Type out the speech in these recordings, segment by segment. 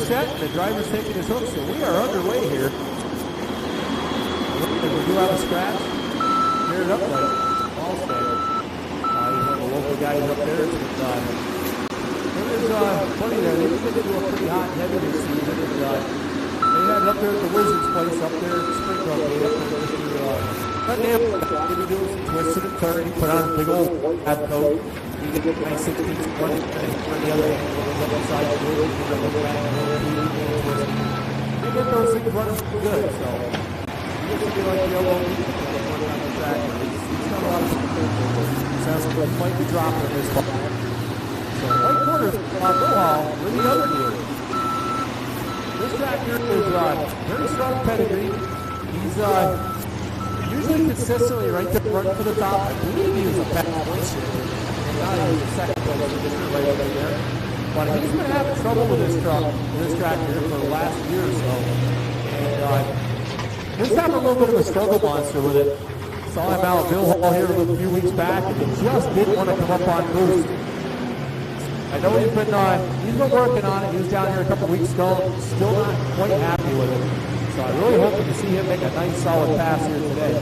set, the driver's taking his hook, so we are underway here. We do have a scratch. Cleared up like Allstate. He's one of the local guys up there. There was plenty there. They did do a pretty hot and heavy this season. And, they had it up there at the Wizards' place up there at Springfield. They up there just to be doing some twisting and turning. He put on a big old hat coat. He did get nice 16 running on the other hand. Up inside the wheel. They get those things running good, so he gets to be like the old working on the track. He's got a lot of support. Sounds like quite the drop in this ball. So white quarters on Mohall with the other deal. This tractor is very strong pedigree. He's usually consistently right there running for the top. I believe he was a fast place here. Now he was a second place right over there. But he's been having trouble with this tractor for the last year or so. And he's having a little bit of a struggle monster with it. Saw him out at Bill Hall here a few weeks back, and he just didn't want to come up on boost. I know he's been working on it. He was down here a couple weeks ago, still not quite happy with it. So I really hope to see him make a nice solid pass here today.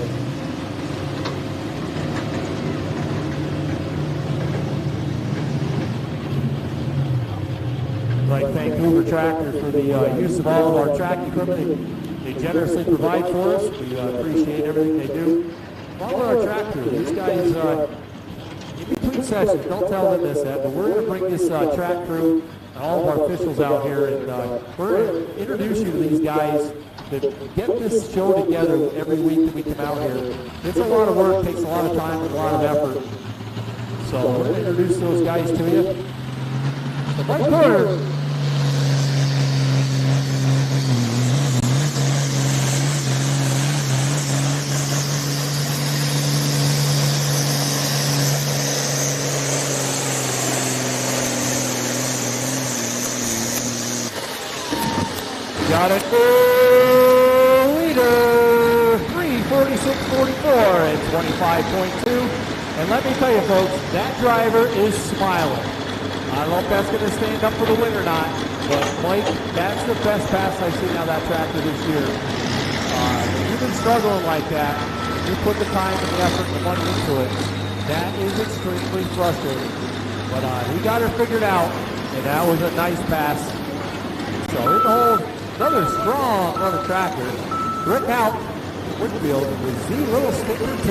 I'd like to thank Hoover Tractor for the use of all of our track equipment they generously provide for us. We appreciate everything they do. Along with our tractor, these guys, in between sessions, don't tell them this, Ed, but we're going to bring this track crew and all of our officials out here, and we're going to introduce you to these guys that get this show together every week that we come out here. It's a lot of work, takes a lot of time, and a lot of effort. So we're going to introduce those guys to you. So Mike Porter. Got it for leader, 3:46.44 and 25.2. And let me tell you, folks, that driver is smiling. I don't know if that's going to stand up for the win or not, but Mike, that's the best pass I've seen out of that tractor this year. You've been struggling like that. You put the time and the effort and the money into it. That is extremely frustrating. But he got her figured out, and that was a nice pass. So in the hole. Another strong run of tractor. Rick out Whitfield with Z Little Sticker 2.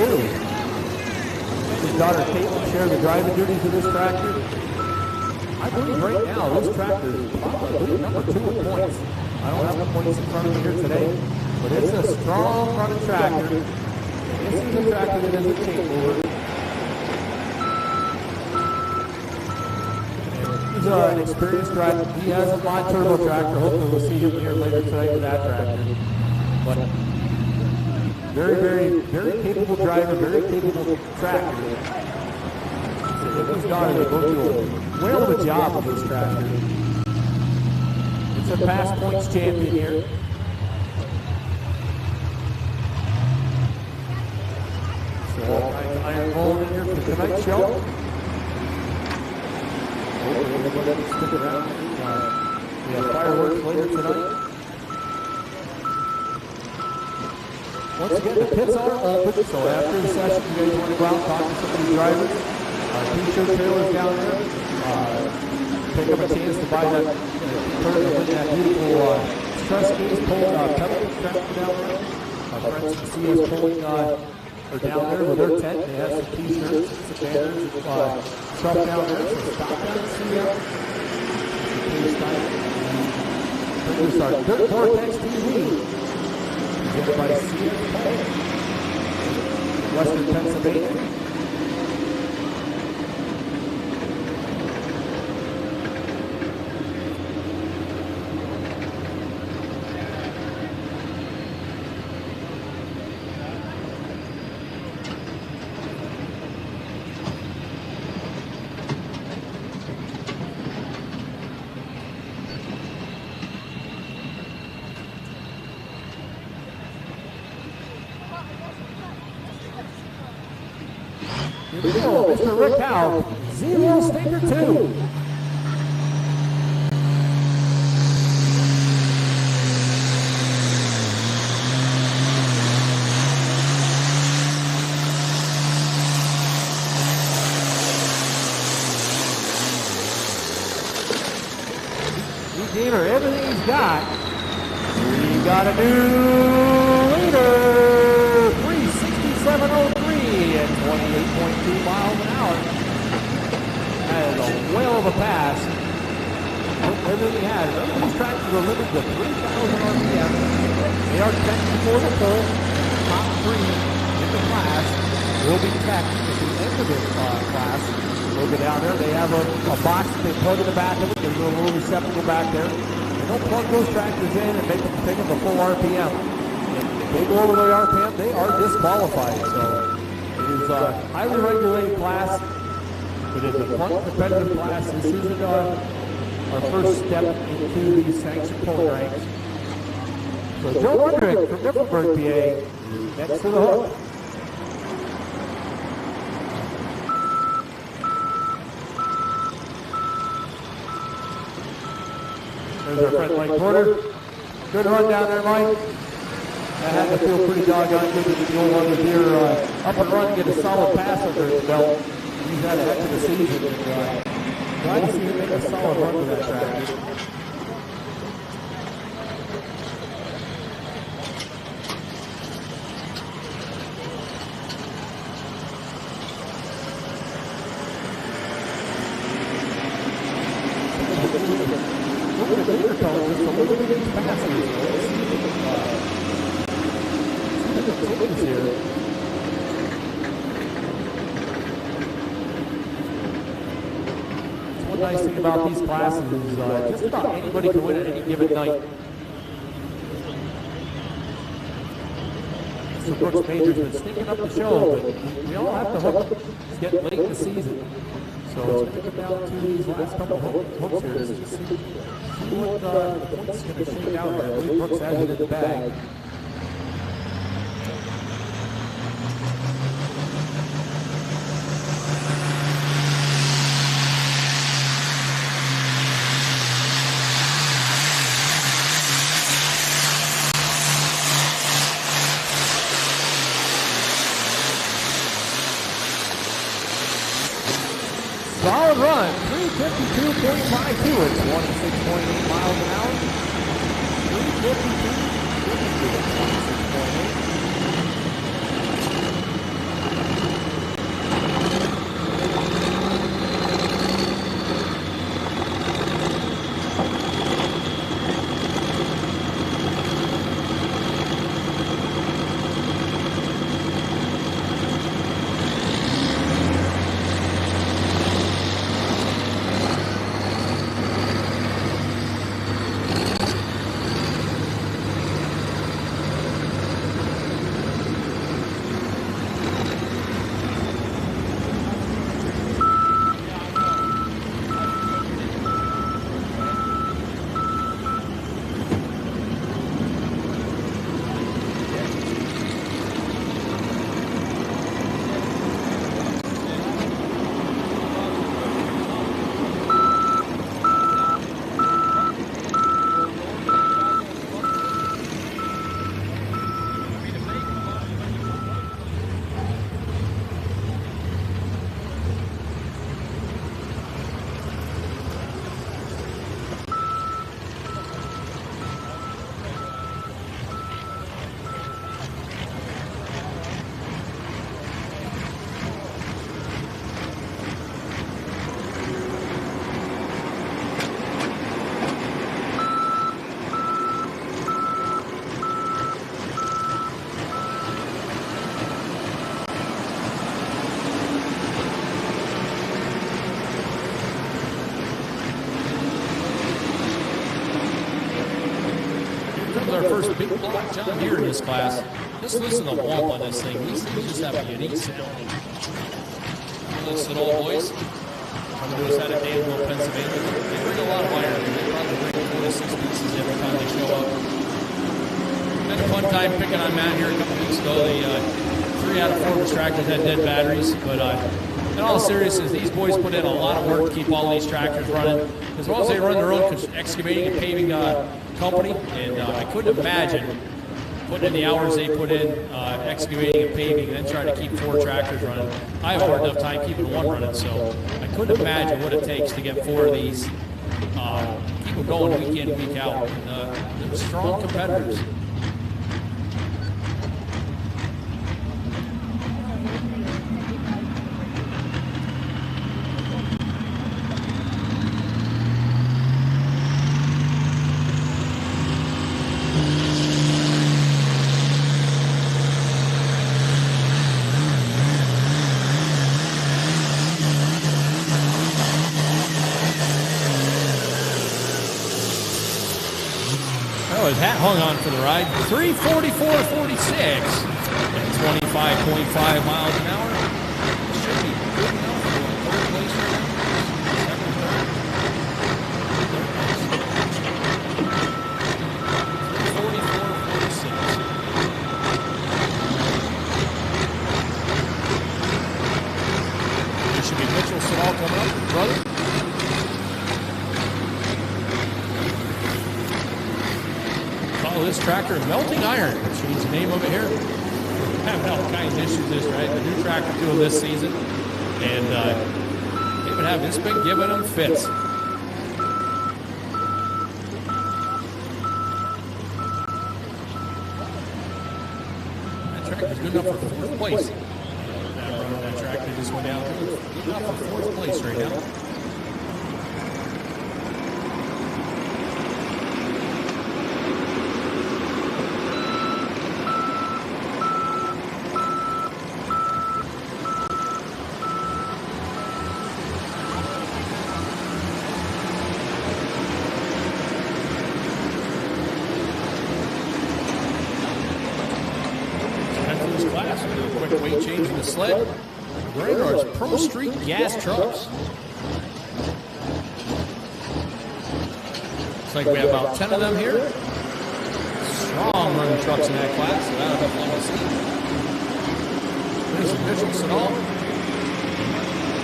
His daughter Caitlin shared the driving duties of this tractor. I believe right now this tractor is probably number 2 in points. I don't have the points in front of me here today, but it's a strong running tractor. And this is a tractor that is a chain mover. He's an experienced driver. He has a mod turbo tractor. Hopefully we'll see him here later tonight with that tractor. But very, very, very capable driver, very capable tractor. So his daughter, they both do a whale of a job with this tractor. It's a past points champion here. So all kinds of iron rolling in here for tonight's show. Stick around. We have fireworks later tonight. Once again, the pits are open, so after the session, you guys want to go out and talk to some of these drivers. T-shirt trailers down there. Pick up a chance to buy that beautiful stress case pedal tractor down there. Our friends can see us pulling are down there with their tent. They have some T-shirts, some banners, stuff down there. So stop down and see them. Produce our Dirt Vortex TV. Presented by C.S. Western Pennsylvania. Here we go, Mr. Rick Howe, Zero Stinker 2. everything he's got. We got a new leader, 367.03 at 28.2 miles an hour. That is a whale of a pass. Everything he has. These tractors are limited to 3,000 RPM. They are checked before the pole. Top 3 in the class will be checked at the end of this class. We'll go down there. They have a box they plug in the back of it. There's a little receptacle back there. They don't plug those tractors in and make them take them to full RPM. If they go over the RPM, they are disqualified. So it is a highly regulated class. It is a front competitive class. This isn't our first step into the sanctioned pole ranks. So Joe Wondrick from Mifflinburg, PA, next to the hook. There's our friend Mike Porter. Good run down there, Mike. That had to feel pretty doggone good to get the old ones here up and run, get a solid pass under his belt. He's had a heck of a season. And, glad to see him make a solid run with that tractor. Nice thing about these classes is just about anybody can win at any given night. So Brooks Major's been sneaking up the show, but we all have to hook. It's getting late in the season. So it's going to come down to these last couple of hooks here. Just see what the points going to shake out here. I believe Brooks has it in the bag. Solid run, 352.52 at 26.8 miles an hour. 352.52 at 26.8. Our first big block John Deere in this class. Just listen to the womp on this thing. These things just have a unique sound. Listen, old boys. Come to us out of Danville, Pennsylvania. They bring a lot of iron. They probably bring 4 to 6 pieces every time they show up. Had a fun time picking on Matt here a couple weeks ago. The 3 out of 4 of his tractors had dead batteries, but in all seriousness, these boys put in a lot of work to keep all these tractors running. As well as they run their own excavating and paving company, and I couldn't imagine putting in the hours they put in excavating and paving and then trying to keep 4 tractors running. I have a hard enough time keeping 1 running, so I couldn't imagine what it takes to get 4 of these, keep people going week in, week out. They're strong competitors. His hat hung on for the ride. 3:44.46 at 25.5 miles an hour. Should be good enough for a third place right now. Second, third. 3:44.46. There should be Mitchell Siddall coming up, brother. This tractor, Melting Iron, change the name of it here. Having all kinds of issues this, right? The new tractor doing this season, and they've been having, it's been giving them fits. That tractor's good enough for fourth place. That tractor just went out. Good enough for fourth place right now. Changing the sled. Granard's Pro Street gas trucks. Looks like we have about 10 of them here. Strong running trucks in that class, so that'll be fun to see. There's Mitchell Siddall.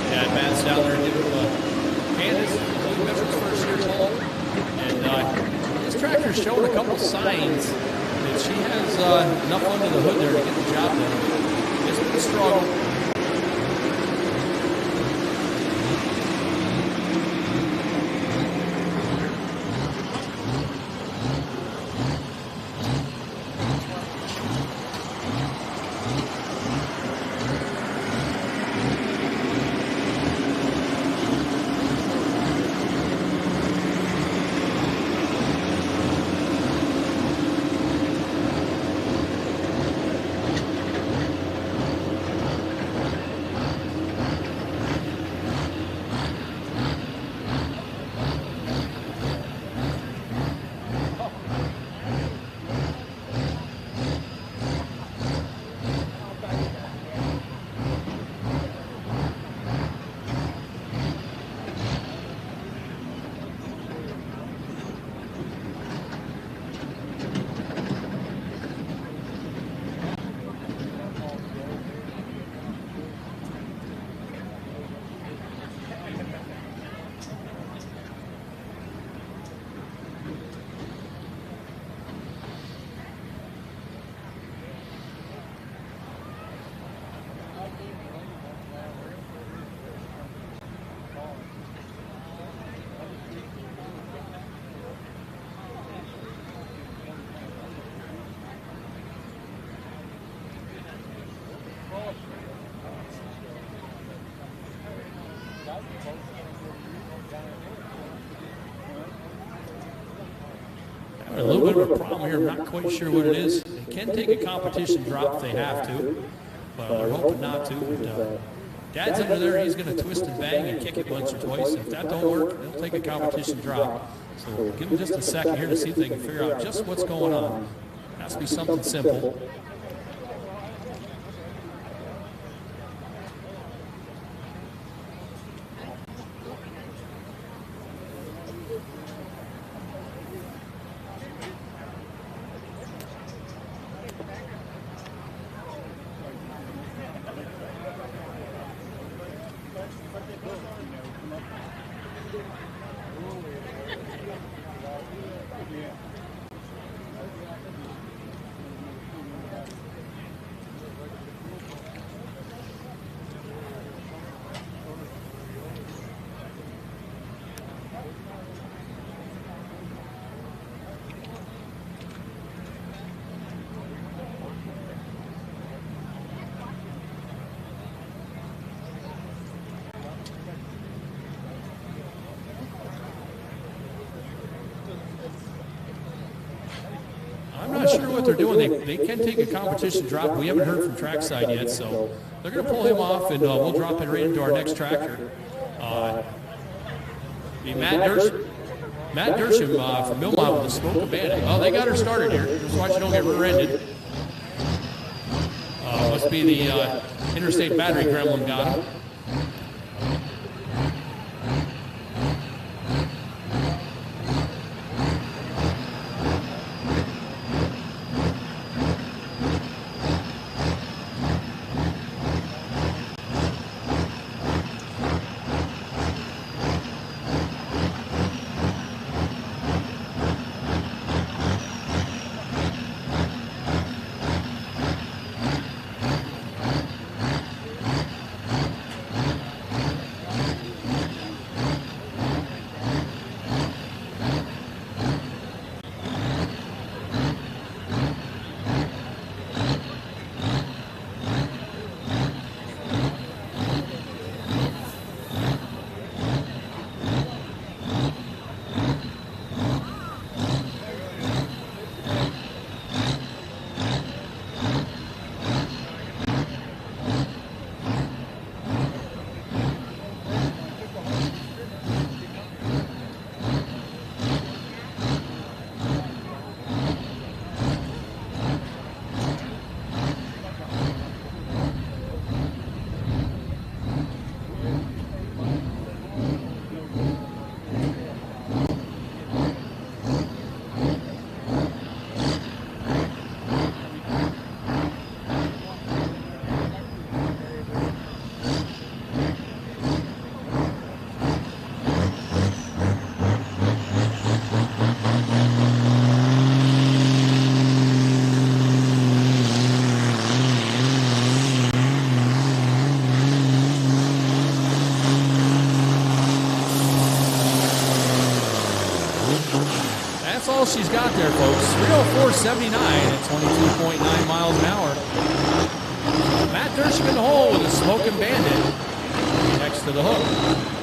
Yeah, Matt's down there giving Candace Mitchell's first year pole. And this tractor's showing a couple signs that she has enough under the hood there to get the job done. It's been a struggle. A little bit of a problem here. I'm not quite sure what it is. They can take a competition drop if they have to, but they're hoping not to. But, Dad's under there. He's going to twist and bang and kick it once or twice. If that don't work, they'll take a competition drop. So give them just a second here to see if they can figure out just what's going on. It has to be something simple. sure what they're doing. They can take a competition drop. We haven't heard from trackside yet, so they're going to pull him off, and we'll drop it right into our next tractor. Matt Dersham from Millmont with the Smoke Bandit. Well, they got her started here. Just watch you don't get rear-ended. Must be the interstate battery gremlin got him. That's all she's got there, folks. 304.79 at 22.9 miles an hour. Matt Dersham in the hole with a Smoking Bandit next to the hook.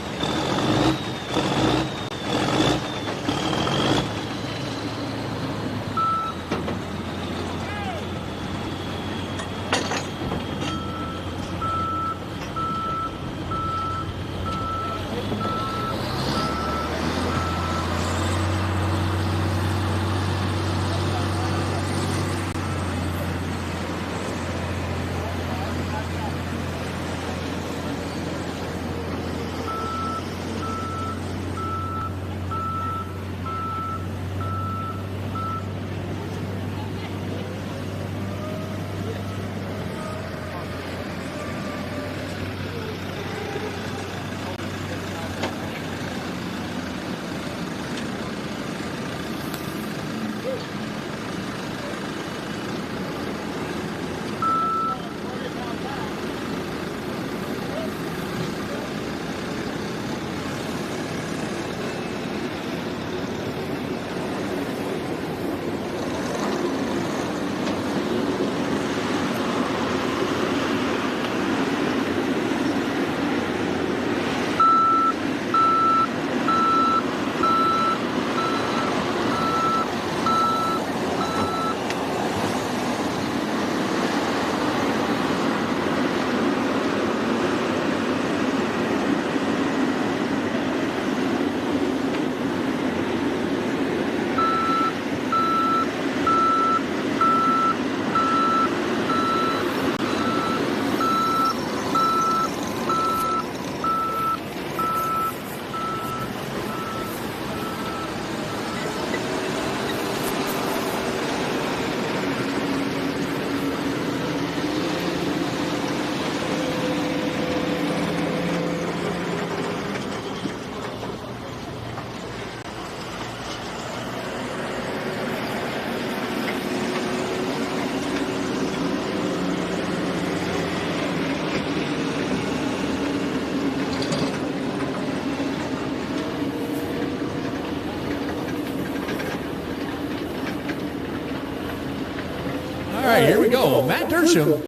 All right, here we go. Matt Dersham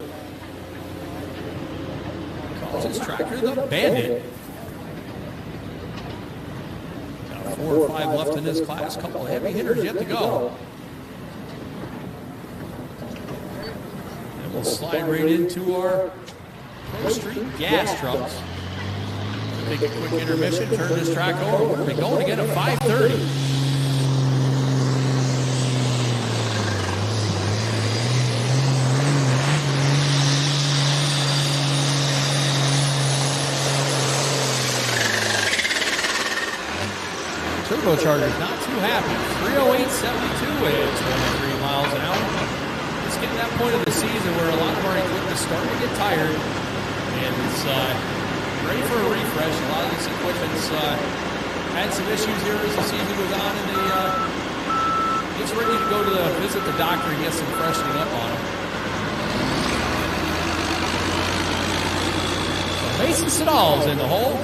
calls his tractor the Bandit. Got 4 or 5 left in this class. Couple of heavy hitters yet to go. We'll slide right into our Pro Street gas trucks. Take a quick intermission, turn this track over. We're going to be going again at 5:30. Turbocharger's not too happy. 308.72 at 23 miles an hour. It's getting that point of the season where a lot of our equipment is starting to get tired, and it's ready for a refresh. A lot of this equipment's had some issues here as the season goes on, and it's ready to go to visit the doctor and get some freshening up on them. So Mason Siddall's in the hole.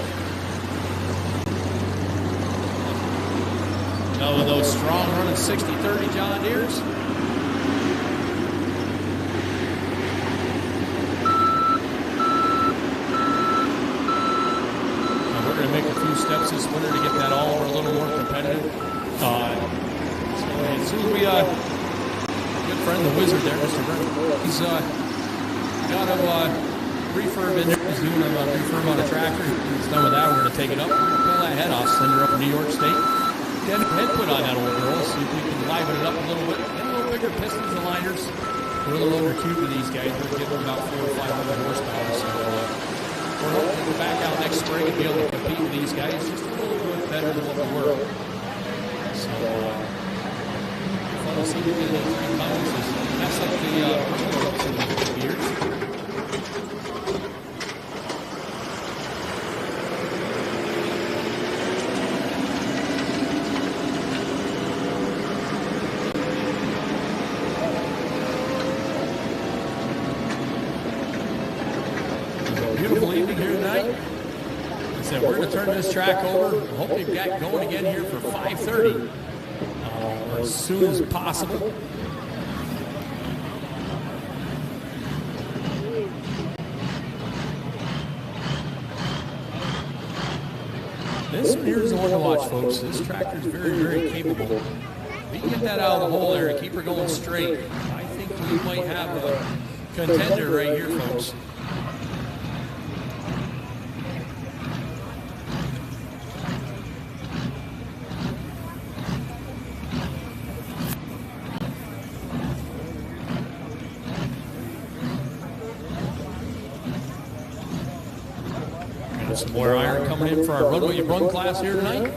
Another of those strong running 60-30 John Deeres. We're going to make a few steps this winter to get that all over a little more competitive. So as soon as we, good friend, the wizard there, Mr. Burke, he's got a refurb in there. He's doing a refurb on a tractor. He's done with that. We're going to take it up. We're going to pull that head off, send her up to New York State. Get a head put on that old girl, see if we can liven it up a little bit. Get a little bigger pistons and liners. We're a little undercute with these guys. We're getting about 400 or 500 horsepower. So we're hoping to go back out next spring and be able to compete with these guys just a little bit better than what we were. So fun to see we get a 3 pounds. That's like the years. Beautiful evening here tonight. I said we're going to turn this track over. I hope you've got going again here for 5:30 or as soon as possible. This one here is the one to watch, folks. This tractor is very, very capable. If you can get that out of the hole there and keep her going straight, I think we might have a contender right here, folks. Some more iron coming in for our Run What You Brung class here tonight.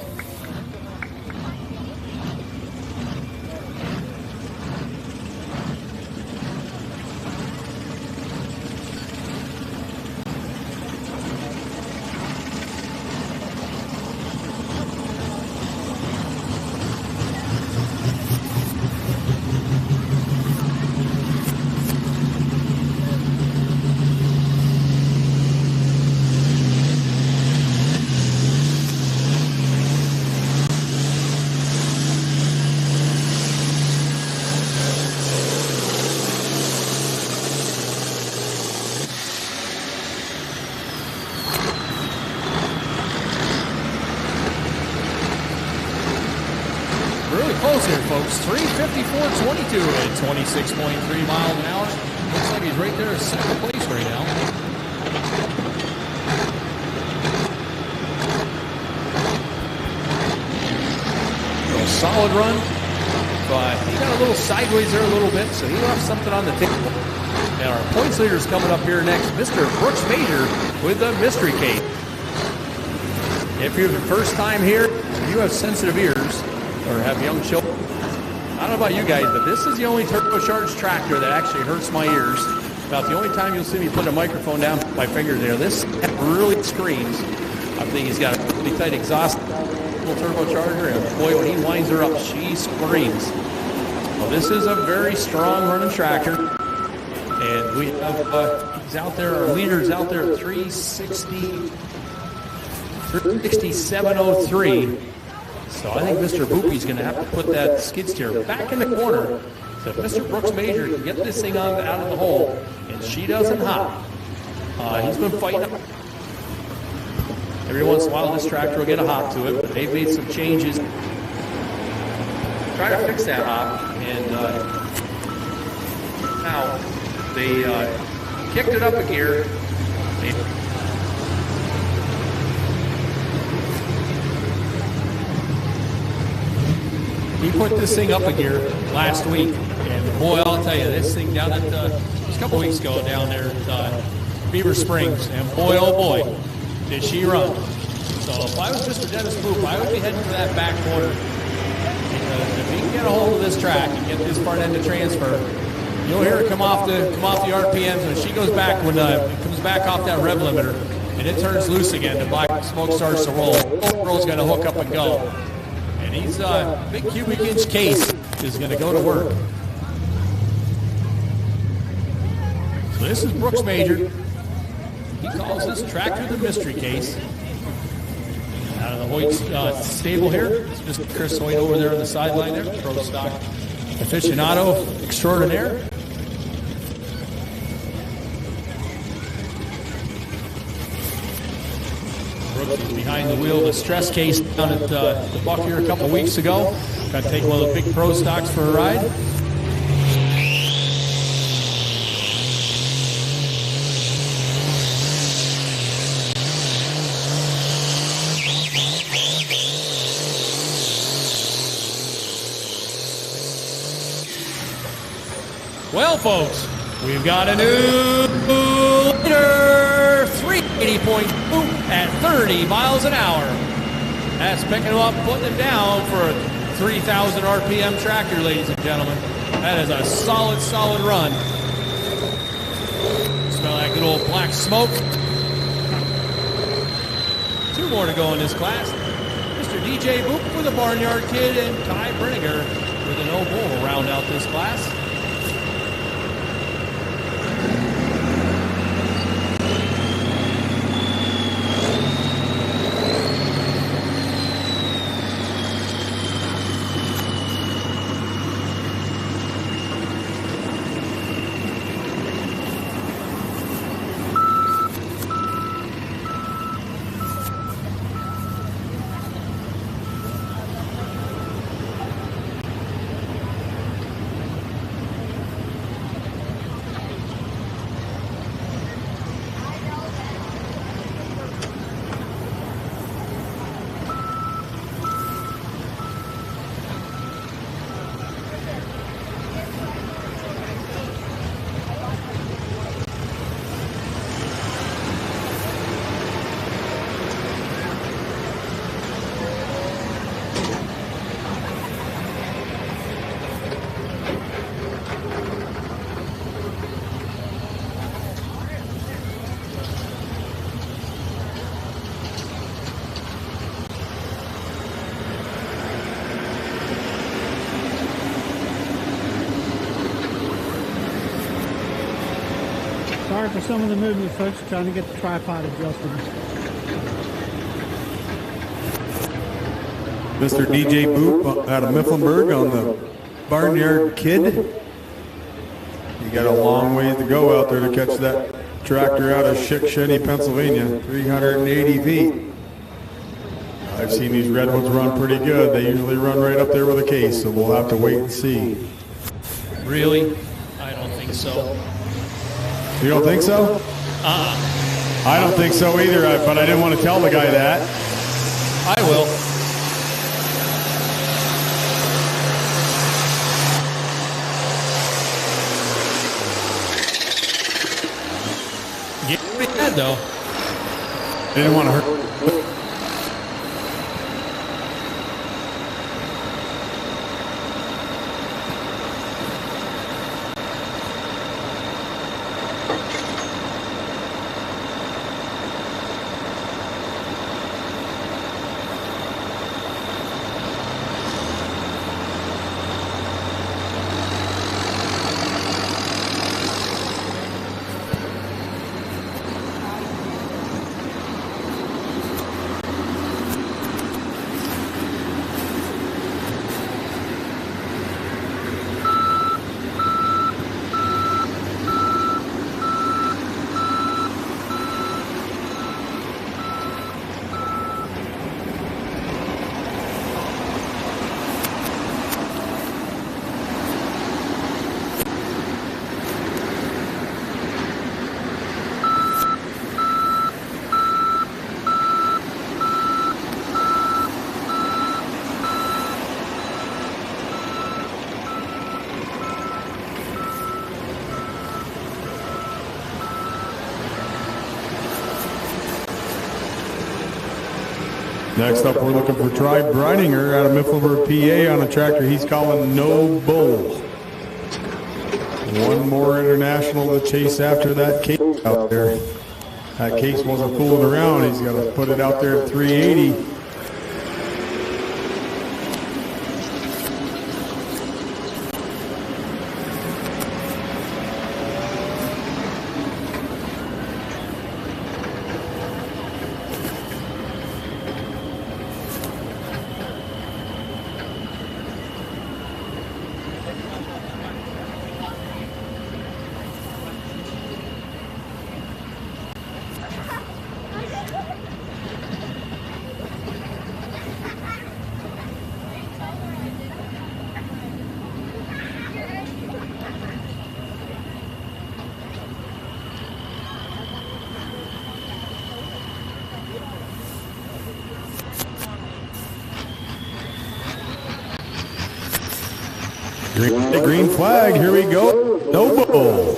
Close here, folks. 3:54.22 at 26.3 miles an hour. Looks like he's right there in second place right now. A solid run, but he got a little sideways there a little bit, so he left something on the table. And our points leader is coming up here next, Mr. Brooks Major with the mystery cake. If you're the first time here, you have sensitive ears, or have young children. I don't know about you guys, but this is the only turbocharged tractor that actually hurts my ears. About the only time you'll see me put a microphone down my fingers there. This really screams. I think he's got a really tight exhaust turbocharger, and boy, when he winds her up, she screams. Well, this is a very strong running tractor, and we have he's out there. Our leader's out there at 367.03. So I think Mr. Boopy's going to have to put that skid steer back in the corner so if Mr. Brooks Major can get this thing out of the hole and she doesn't hop. He's been fighting up. Every once in a while this tractor will get a hop to it, but they've made some changes. Try to fix that hop, and now They kicked it up a gear. He put this thing up a gear last week, and boy, I'll tell you, this thing down at it was a couple weeks ago down there at Beaver Springs, and boy, oh boy, did she run. So if I was Mr. Dennis Boop, I would be heading for that back corner. Because if he can get a hold of this track and get this front end to transfer, you'll hear her come off the RPMs, and she goes back when it comes back off that rev limiter, and it turns loose again. The black smoke starts to roll. Roll's going to hook up and go. And he's big cubic inch case is going to go to work. So this is Brooks Major. He calls this tractor the mystery case. Out of the Hoyt stable here, it's Mr. Chris Hoyt over there on the sideline there, pro stock aficionado extraordinaire. Brooks was behind the wheel of a stress case down at the Buck here a couple weeks ago. Got to take one of the big pro stocks for a ride. Well, folks, we've got a new leader, 380.2 at 30 miles an hour. That's picking him up, putting him down for a 3,000 RPM tractor, ladies and gentlemen. That is a solid, solid run. Smell that good old black smoke. 2 more to go in this class. Mr. DJ Boop for the Barnyard Kid and Ty Brininger with an old bull to round out this class. Sorry for some of the movement, folks. Trying to get the tripod adjusted. Mr. DJ Boop out of Mifflinburg on the Barnyard Kid. You got a long ways to go out there to catch that tractor out of Shikshenny, Pennsylvania, 380 feet. I've seen these red ones run pretty good. They usually run right up there with a case, so we'll have to wait and see. Really? I don't think so. You don't think so? I don't think so either, but I didn't want to tell the guy that. I will. Get pretty bad, though. Didn't want to hurt. Next up, we're looking for Tri Breininger out of Mifflinburg, PA on a tractor he's calling No Bull. One more international to chase after that case out there. That case wasn't fooling around. He's got to put it out there at 380. Green flag, here we go. No bull.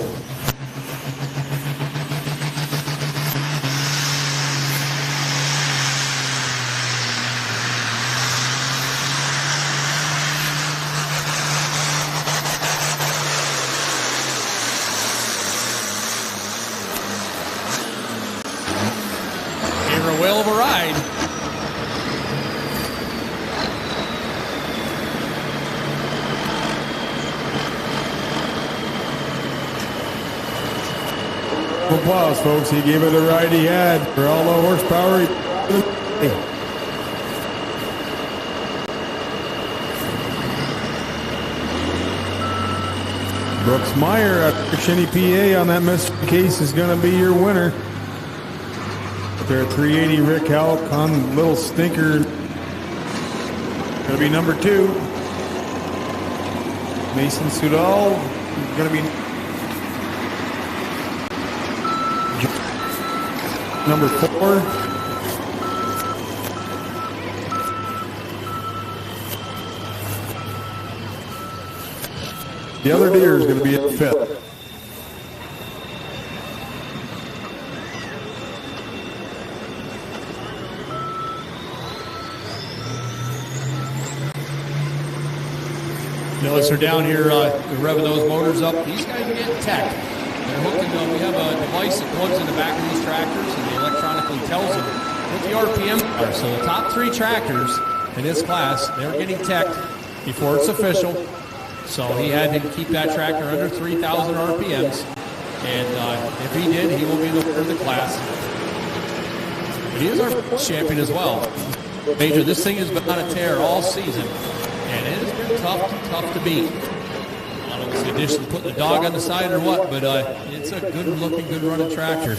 Gave her a whale of a ride. Applause, folks. He gave it the ride he had for all the horsepower. Brooks Meyer at Shinny, PA on that mystery case is going to be your winner. There at 380, Rick Halk on Little Stinker. Going to be number 2. Mason Sudal going to be number 4. The other deer is going to be at 5th. Notice they're down here revving those motors up. These guys are getting tech. They're hooking them. We have a device that plugs in the back of these tractors, and it electronically tells them what the RPM are. So the top 3 tractors in this class, they're getting teched before it's official. So he had to keep that tractor under 3,000 RPMs. And if he did, he will be the winner of the class. But he is our champion as well. Major, this thing has been on a tear all season. And it has been tough to beat. I don't know if it's the addition of putting the dog on the side or what, but it's a good-looking, good-running tractor.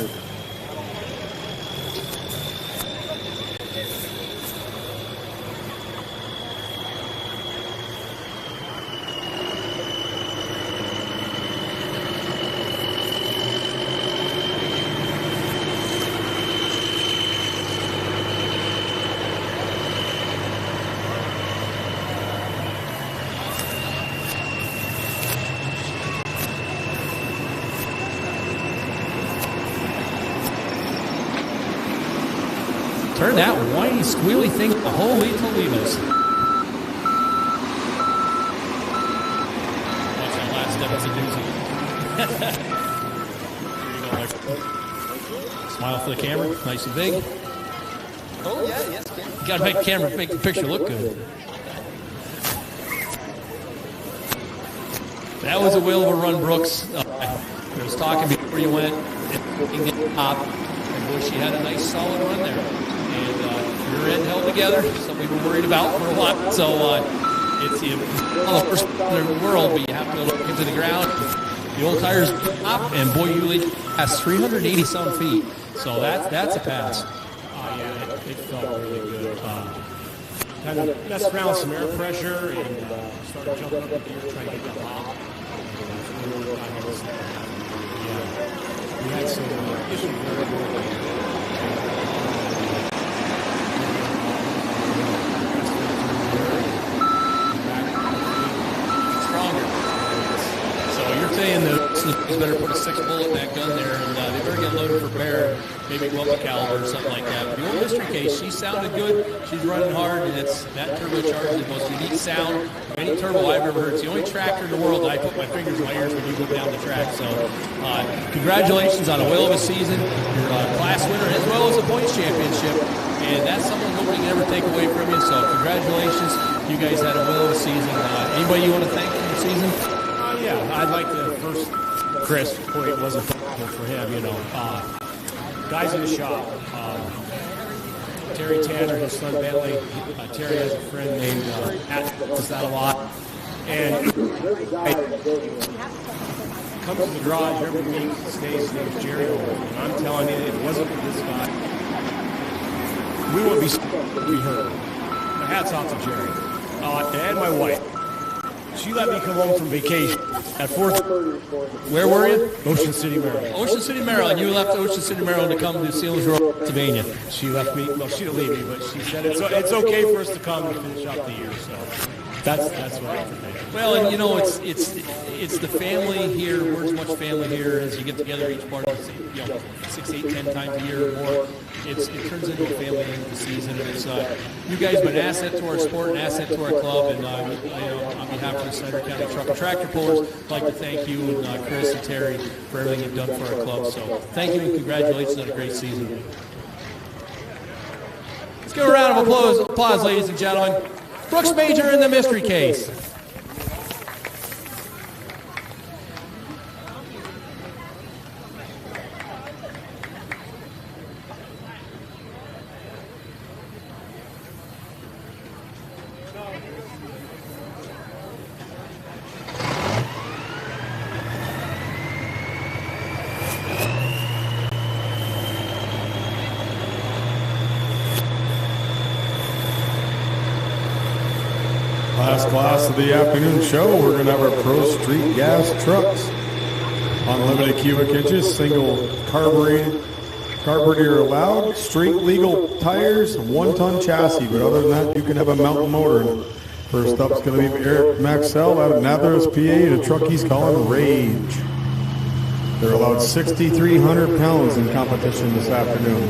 Turn that whiny, squealy thing holy Toledo's. Watch that last step, it's a doozy. Here you go, Mike. Smile for the camera, nice and big. Oh, yeah, yes, Ken. You gotta make the camera, make the picture look good. That was a whale of a run, Brooks. I was talking before you went. You can get top. And Bush, you had a nice solid run there. And rear end held together, something we were worried about for a while. So it's the first in the world, but you have to look into the ground. The old tires up, and boy, you lead past 380 some feet. So that's a pass. Yeah, it felt really good. Kind of messed around with some air pressure and started jumping up the gear trying to get the hop. Yeah, we had some issues there. Stronger. So you're saying that says better put a 6 bullet in that gun there, and they better get loaded for bear, maybe 12 caliber or something like that. But the old mystery case, she sounded good. She's running hard, and it's that turbocharged, the most unique sound of any turbo I've ever heard. It's the only tractor in the world that I put my fingers in my ears when you go down the track. So congratulations on a whale of a season. You're a class winner as well as a points championship. And that's something nobody can ever take away from you. So congratulations. You guys had a whale of a season. Anybody you want to thank for the season? Yeah, I'd like to first, Chris, boy, it wasn't for him, you know. Guys in the shop, Terry Tanner, his son Bentley. Terry has a friend named Pat, does that a lot. And comes to the garage every week, stays, his name's Jerry. And I'm telling you, if it wasn't for this guy, we wouldn't be hurt. My hat's off to Jerry. And my wife. She let me come home from vacation at 4:30. Where were you? Ocean City, Maryland. Ocean City, Maryland. You left Ocean City, Maryland to come to Selinsgrove, Pennsylvania. She left me. Well, she didn't leave me, but she said it's okay for us to come and finish out the year. So that's what I think. Well, and you know, it's the family here. We're as much family here as you get together each part of the, 6, 8, 10 times a year or more. It turns into a family end of the season, and it's you guys have been an asset to our sport, an asset to our club, and on behalf of the Snyder County Truck and Tractor Pullers, I'd like to thank you and Chris and Terry for everything you've done for our club. So thank you and congratulations on a great season. Let's give a round of applause, ladies and gentlemen. Brooks Major in the mystery case. Last class of the afternoon show, we're going to have our Pro Street Gas trucks. Unlimited cubic inches, single carburetor allowed, street legal tires, 1-ton chassis. But other than that, you can have a mountain motor. And first up is going to be Eric Maxell out of Nathers, PA, the truck he's calling Rage. They're allowed 6,300 pounds in competition this afternoon.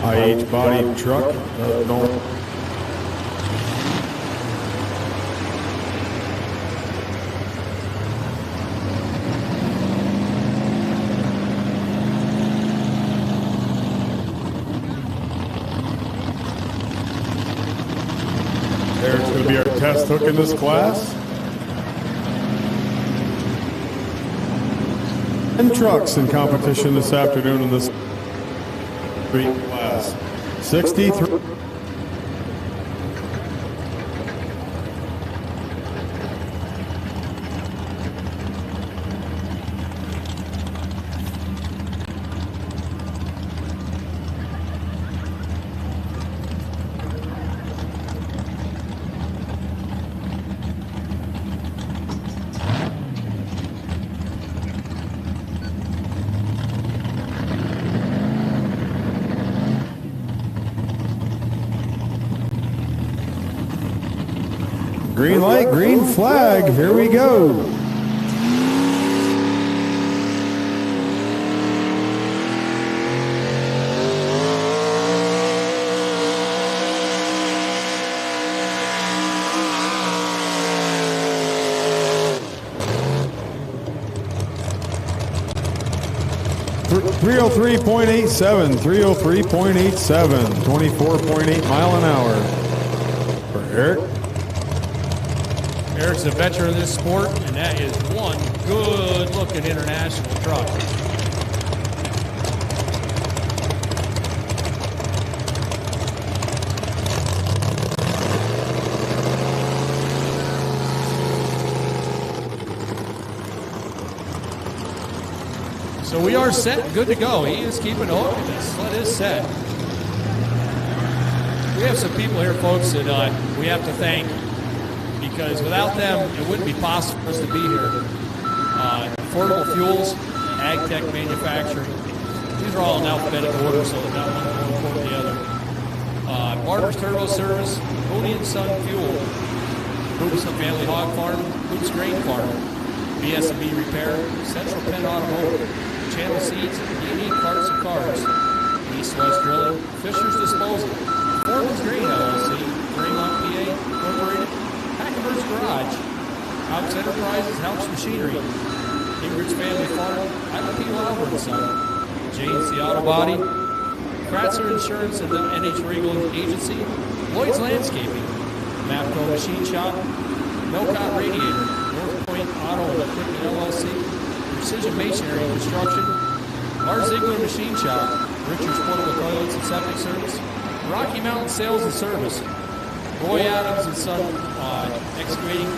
IH body truck. There's going to be our test hook in this class. And trucks in competition this afternoon in this street class. 63. Green light, green flag. Here we go. .87, 303.87, 24.8 mile an hour for Eric. Eric's a veteran of this sport, and that is one good-looking international truck. So we are set, good to go. He is keeping hook. The sled is set. We have some people here, folks, that we have to thank, because without them, it wouldn't be possible for us to be here. Affordable Fuels, Ag Tech Manufacturing, These are all in alphabetical order, so not one more important than the other. Barter's Turbo Service, Mooney & Son Fuel, Hoops and Family Hog Farm, Hoops Grain Farm, BS&B Repair, Central Penn Automotive, Channel Seeds, D&E Carts and Cars, East West Drilling, Fisher's Disposal, Foreman's Grain LLC, Fremont, PA, Incorporated, Hackenberg's Garage, House Enterprises, House Machinery, Ingrid's Family Farm, Adam P. Lauber & Son, James the Auto Body, Kratzer Insurance and the NH Regal Agency, Lloyd's Landscaping, Mapco Machine Shop, Milcott Radiator, North Point Auto and Equipment LLC, Precision Masonry and Construction, R. Ziegler Machine Shop, Richard's Portable Toilets and Septic Service, Rocky Mountain Sales and Service, Roy Adams and Son Excavating,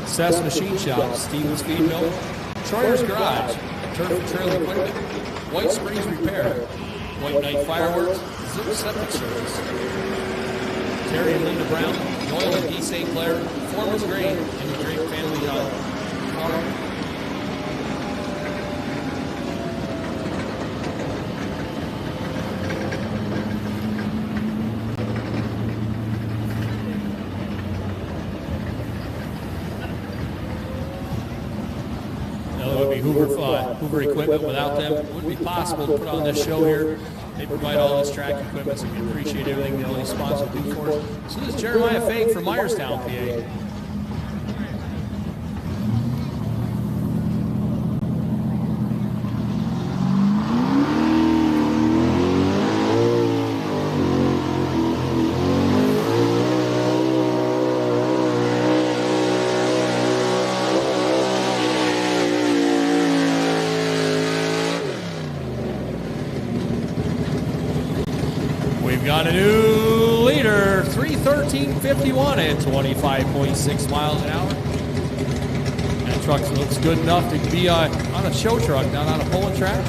Sess Machine Shop, Stevens Feed Mill, Troyer's Garage, Turf and Trail Equipment, White Springs Repair, White Knight Fireworks, Zip Septic Service, Terry and Linda Brown, Doyle and D. St. Clair, Foreman's Grain, and the Drake Family Farm. Hoover equipment. Without them, it wouldn't be possible to put on this show here. They provide all this track equipment, so we appreciate everything the only sponsor do for us. So this is Jeremiah Fake from Myerstown, PA. Got a new leader, 3:13.51 at 25.6 miles an hour. That truck looks good enough to be on a show truck, not on a pulling track.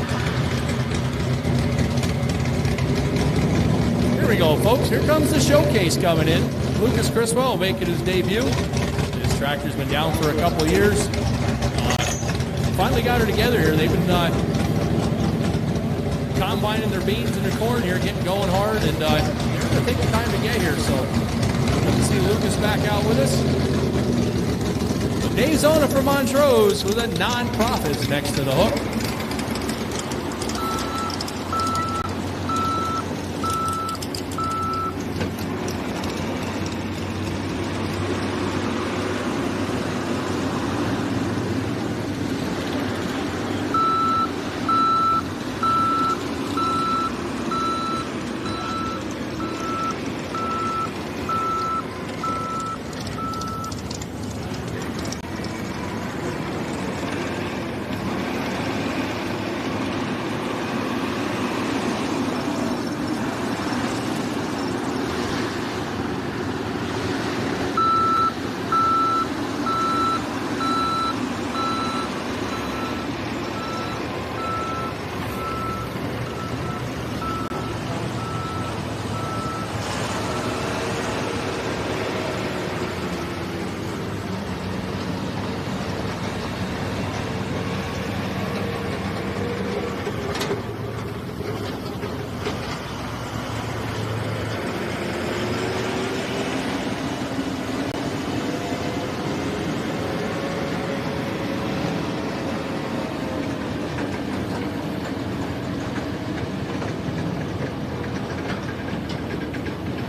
Here we go, folks. Here comes the showcase coming in. Lucas Criswell making his debut. This tractor's been down for a couple of years. Finally got her together here. They've been combining their beans and their corn here, getting going hard, and they're going to take the time to get here. So good to see Lucas back out with us. Dave Zona from Montrose with a non-profits next to the hook.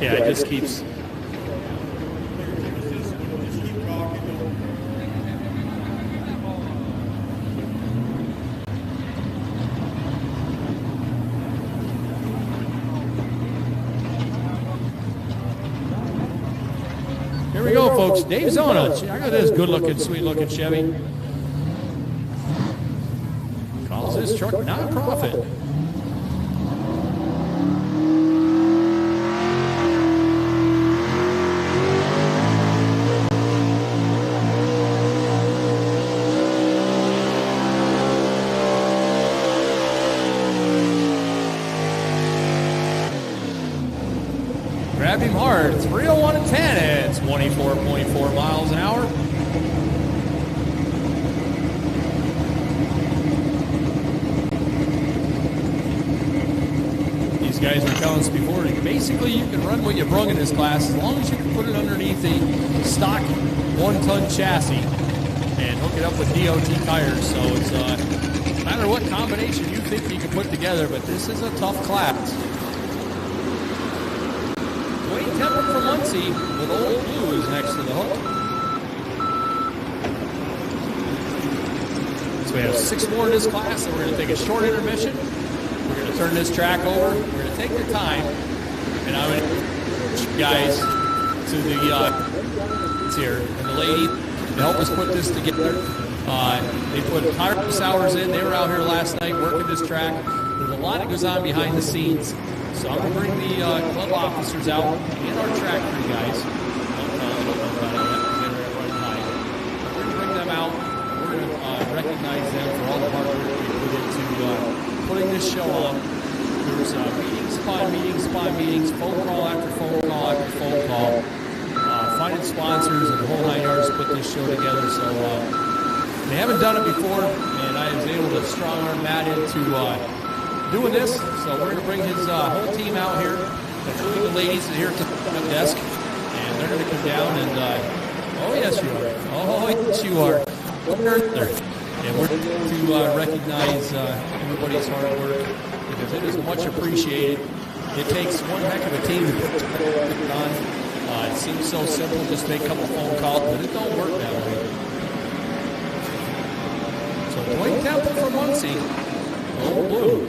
Yeah, it just keeps. Here we go, folks. Dave Zona. I got this good-looking, sweet-looking Chevy. Calls this truck non-profit. Grab him hard, 301 and 10 at 24.4 miles an hour. announced before, basically you can run what you brung in this class as long as you can put it underneath a stock 1-ton chassis and hook it up with DOT tires. So it's no matter what combination you think you can put together, but this is a tough class. Dwayne Temple from Muncie with Old Blues next to the hook. So we have 6 more in this class, and we're going to take a short intermission. We're going to turn this track over. We're going to take the time, and I'm going to introduce you guys to the it's here and the lady to help us put this together. They put tireless hours in. They were out here last night working this track. There's a lot that goes on behind the scenes. So I'm going to bring the club officers out and our track crew guys. We're going to bring them out. We're going to recognize them for all the hard work they put into putting this show on. There's meetings upon meetings, phone call after phone call after phone call, finding sponsors and the whole 9 yards to put this show together. So they haven't done it before, and I was able to strong arm Matt into doing this. So we're going to bring his whole team out here, including the ladies here at the desk, and they're going to come down and, oh yes you are, oh yes you are, and we're going to recognize everybody's hard work because it is much appreciated. It takes one heck of a team to put it on. It seems so simple, just make a couple phone calls, but it don't work that way. So Dwayne Temple from Muncie, Old Blue.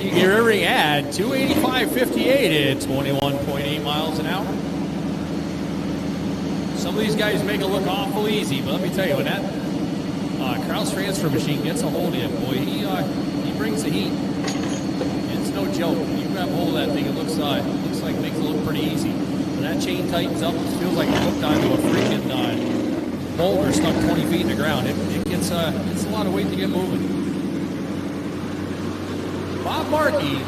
Your rearing ad 285.58 at 21.8 miles an hour. Some of these guys make it look awful easy, but let me tell you, when that Kraus transfer machine gets a hold of you, boy, he brings the heat. It's no joke. You grab hold of that thing, it looks like it makes it look pretty easy. When that chain tightens up, it feels like you're hooked onto a freaking boulder stuck 20 feet in the ground. It gets it's a lot of weight to get moving. Bob Markey.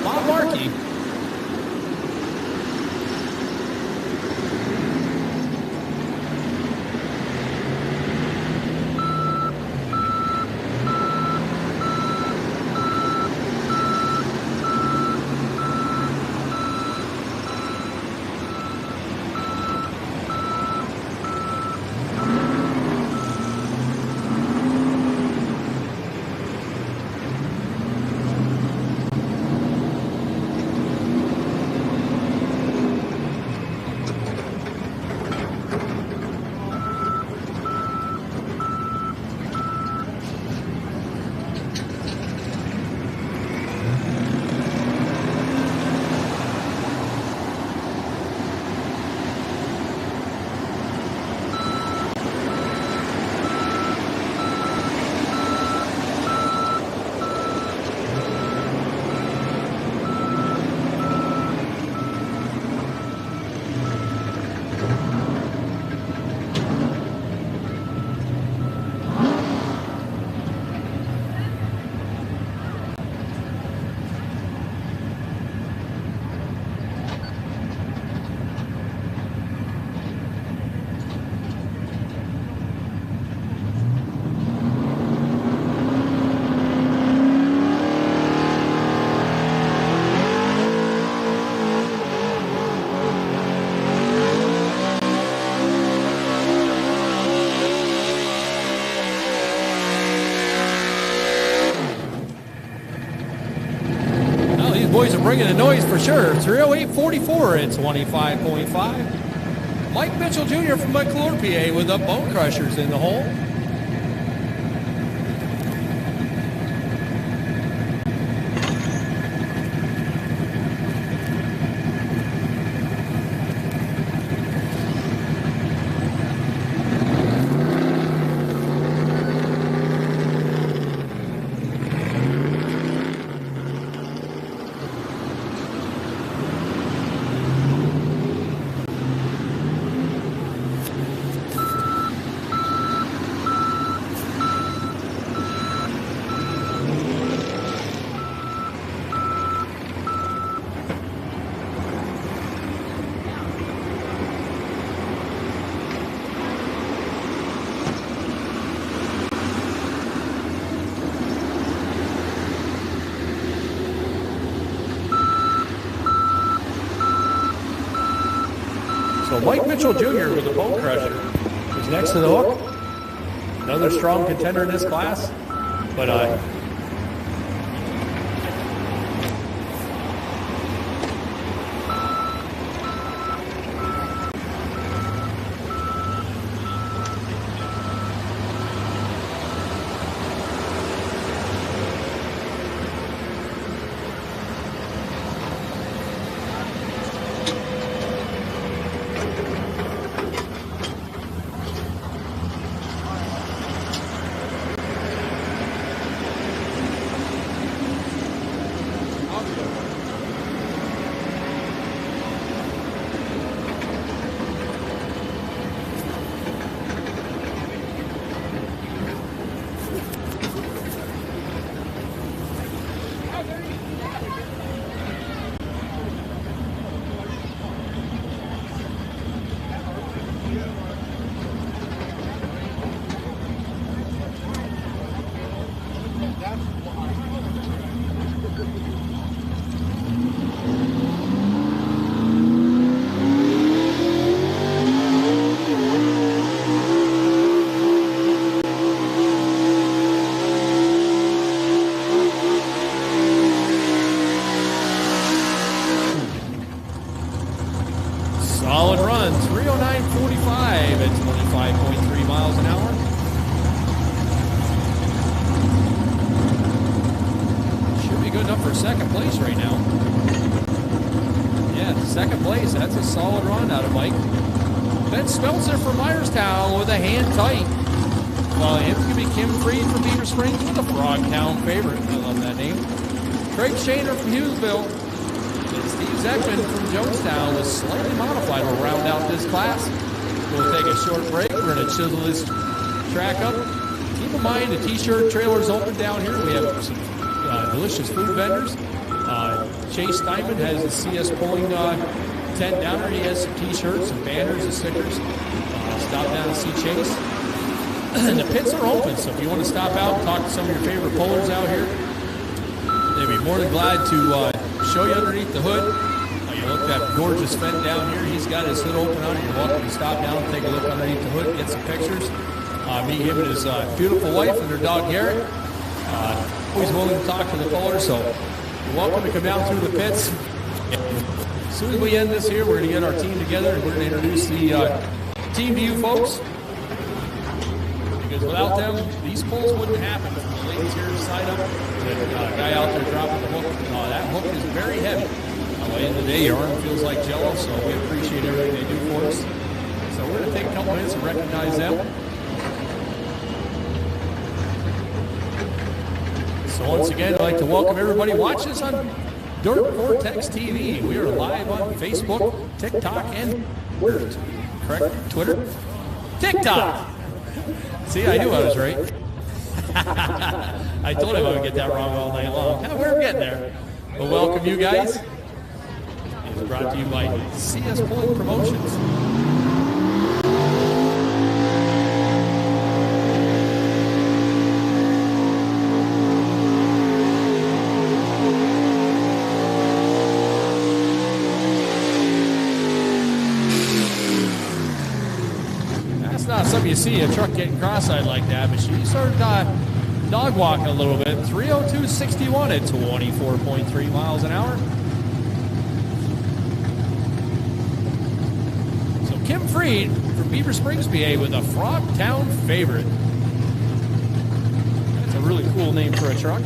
Bob Markey. bringing the noise for sure. 308.44 at 25.5. Mike Mitchell Jr. from McClure, PA with the Bone Crushers in the hole. So Mike Mitchell Jr. with the Bone Crusher is next to the hook. Another strong contender in this class. But solid run, 309.45 at 25.3 miles an hour. Should be good enough for second place right now. Yeah, second place. That's a solid run out of Mike. Ben Speltzer from Myerstown with a hand tight. Well, it's going to be Kim Freed from Beaver Springs with a Frogtown favorite. I love that name. Craig Shaner from Hughesville. And Steve Zeckman from Jonestown was slightly modified will round out this class. We'll take a short break. We're going to chisel this track up. Keep in mind the t-shirt trailer's open down here. We have some delicious food vendors. Chase Steinman has the CS pulling tent down there. He has some t-shirts, some banners, and stickers. Stop down and see Chase. And the pits are open, so if you want to stop out and talk to some of your favorite pullers out here, they'd be more than glad to show you underneath the hood. You look at that gorgeous Fenn down here. He's got his hood open on it. You're welcome to stop down and take a look underneath the hood, get some pictures. Meet him and his beautiful wife and their dog Garrett. Always willing to talk to the pullers, so you're welcome to come down through the pits. As soon as we end this here, we're going to get our team together and we're going to introduce the team to you folks. Because without them, these pulls wouldn't happen. From the ladies here to side up, the guy out there dropping the hook. That hook is very heavy. By the end of the day, your arm feels like jello, so we appreciate everything they do for us. So we're going to take a couple minutes and recognize them. So once again, I'd like to welcome everybody watching us on Dirt Vortex TV. We are live on Facebook, TikTok, and Twitter? TikTok! See, I knew I was right. I told him I would get that wrong all night long. We're getting there. But welcome you guys. It's brought to you by CS Pulling Promotions. Not something you see a truck getting cross-eyed like that, but she started dog walking a little bit. 302.61 at 24.3 miles an hour. Kim Freed from Beaver Springs, PA, with a Frogtown Favorite. That's a really cool name for a truck.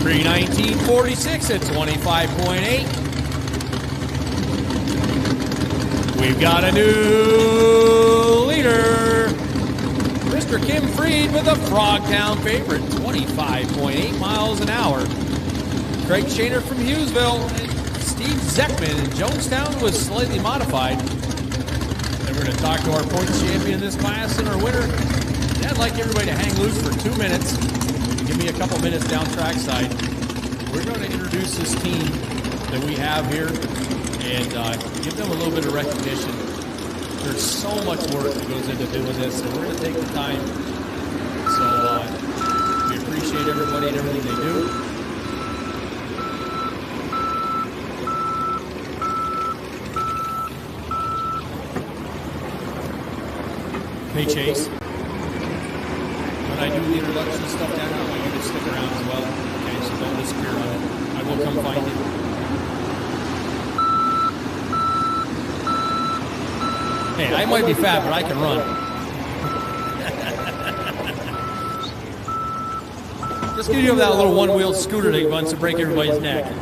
Pre 1946 at 25.8. We've got a new leader. Mr. Kim Freed with a Frogtown Favorite, 25.8 miles an hour. Craig Shaner from Hughesville, and Steve Zeckman in Jonestown was slightly modified. And we're going to talk to our points champion in this class and our winner. And I'd like everybody to hang loose for 2 minutes. Give me a couple minutes down trackside. We're going to introduce this team that we have here and give them a little bit of recognition. There's so much work that goes into doing this, and we're going to take the time. So we appreciate everybody and everything they do. Hey, Chase. When I do the introduction stuff down here, I want you to stick around as well. Okay, so don't disappear on it. I will come find you. Hey, I might be fat, but I can run. Just give you that little one-wheeled scooter that runs to break everybody's neck.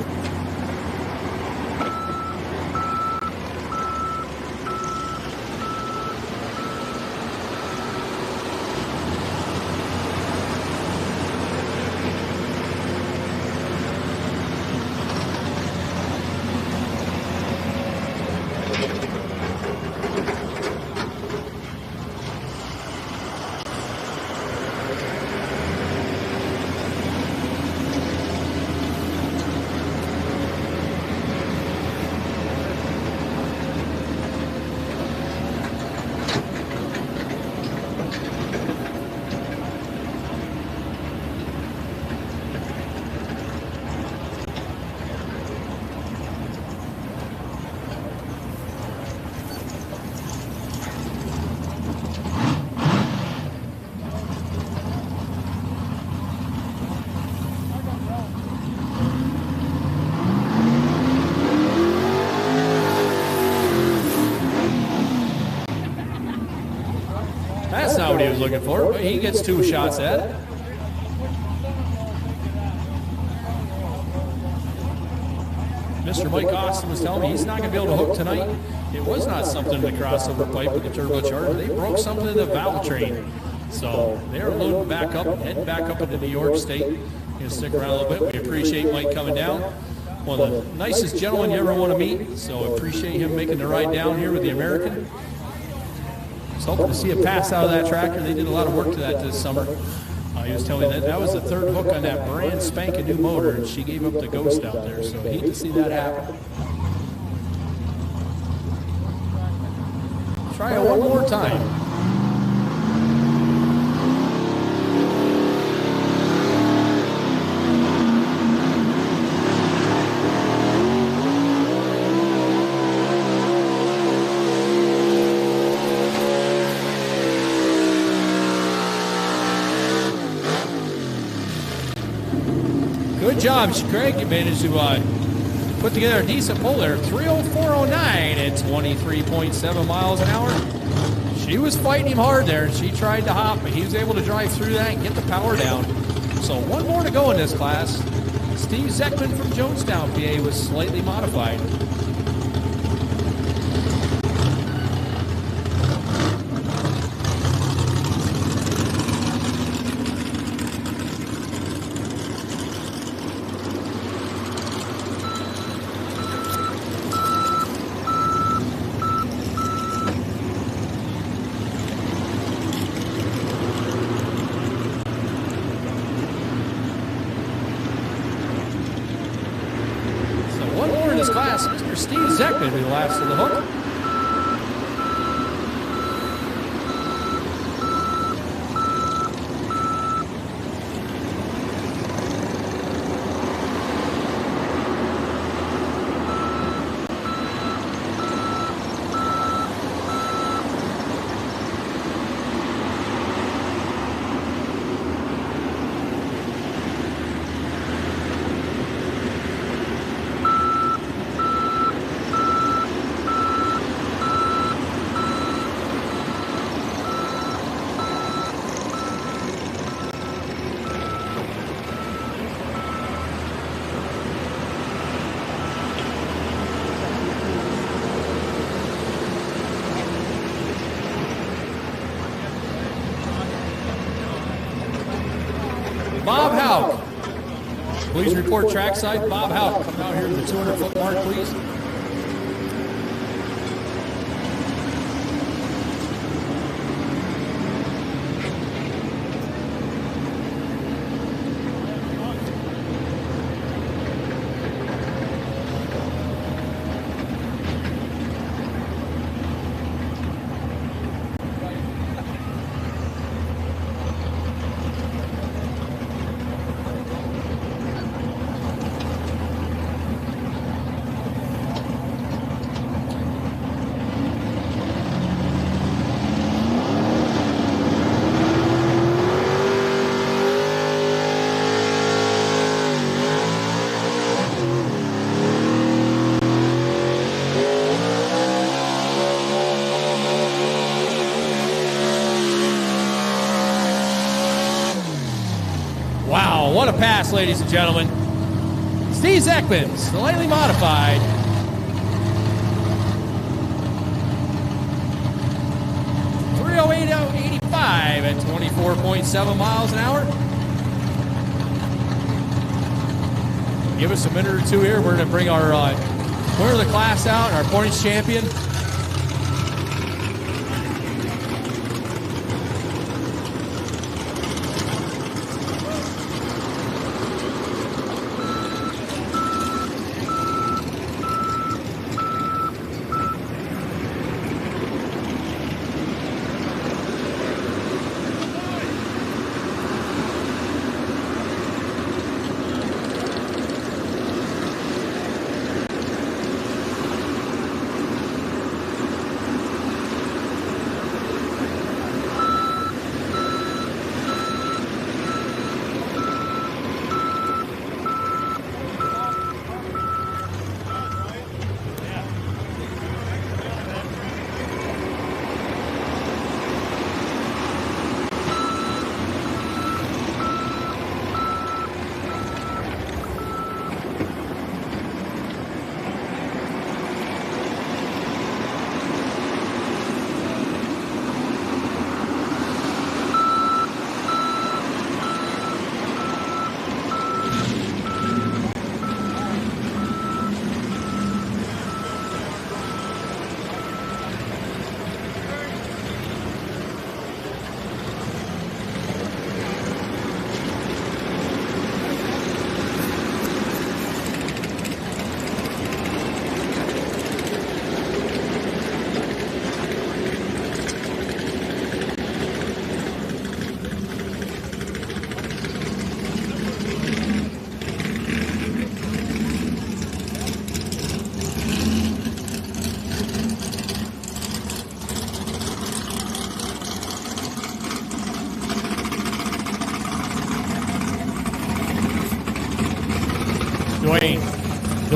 not what he was looking for, but he gets 2 shots at it. Mr. Mike Austin was telling me he's not going to be able to hook tonight. It was not something in the crossover pipe with the turbocharger. They broke something in the valve train. So they're loading back up, heading back up into New York State. Going to stick around a little bit. We appreciate Mike coming down. One of the nicest gentlemen you ever want to meet. So appreciate him making the ride down here with the American. I was hoping to see a pass out of that tractor. They did a lot of work to that this summer. He was telling me that was the 3rd hook on that brand spanking new motor, and she gave up the ghost out there. So I hate to see that happen. Try it one more time. Good job, Craig. You managed to put together a decent pull there. 304.09 at 23.7 miles an hour. She was fighting him hard there, and she tried to hop, but he was able to drive through that and get the power down. So one more to go in this class. Steve Zeckman from Jonestown, PA, was slightly modified. Steve Zeckman will be last to the hook. Bob Houck. Please report trackside. Bob Houck, come out here to the 200-foot mark, please. Wow, what a pass, ladies and gentlemen. Steve Zeckman, slightly modified. .308.85 at 24.7 miles an hour. Give us a minute or two here. We're going to bring our winner of the class out, our points champion.